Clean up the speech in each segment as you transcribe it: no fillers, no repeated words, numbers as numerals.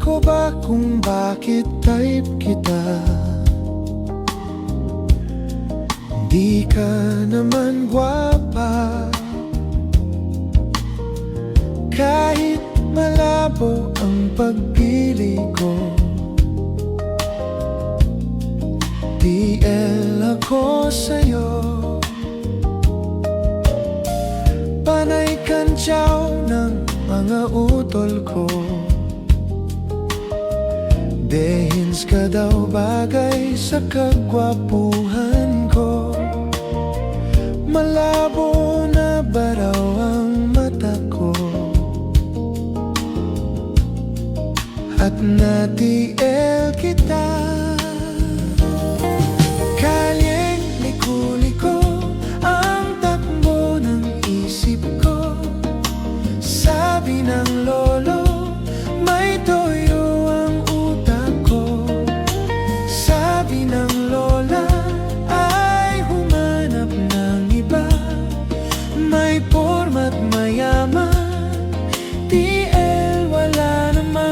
ko ba kung bakit type kita? Di ka naman gwapa, kahit malabo ang pagpili ko. TL ako sa'yo, panay kantyaw ng mga utol ko. Dehins ka daw bagay sa kagwapuhan ko. Malabo na ba raw ang mata ko? At na-TL kita. Kalyeng liko-liko ang takbo ng isip ko. Sabi ng lolo, may toyo ang utak ko. Sabi ng lola, ay humanap ng iba. May porma't mayaman, TL wala naman.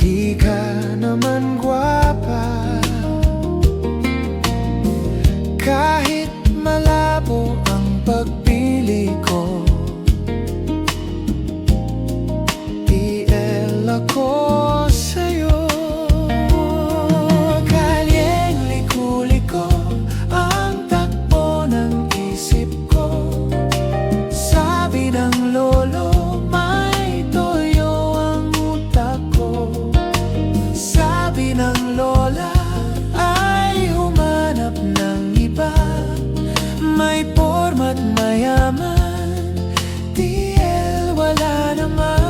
Di ka naman gwapa, kahit malabo ang pagpili ko. TL ako sa'yo. Kalyeng liko-liko ang takbo ng isip ko. Sabi ng lolo, may toyo ang utak ko. Sabi ng lola, ay humanap ng iba. May porma't mayaman, TL wala naman.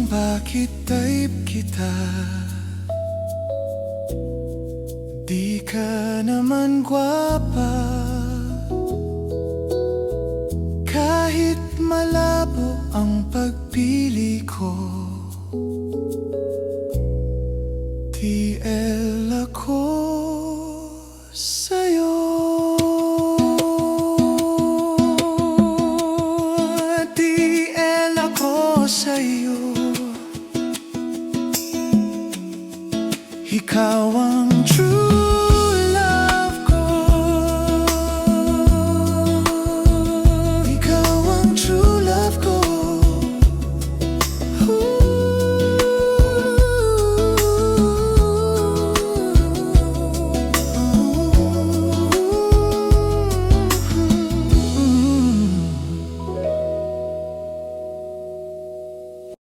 Bakit type kita? Di ka naman gwapa, kahit malabo ang pagpili ko. TL ako sa'yo. TL ako sa'yo. Ikaw ang true.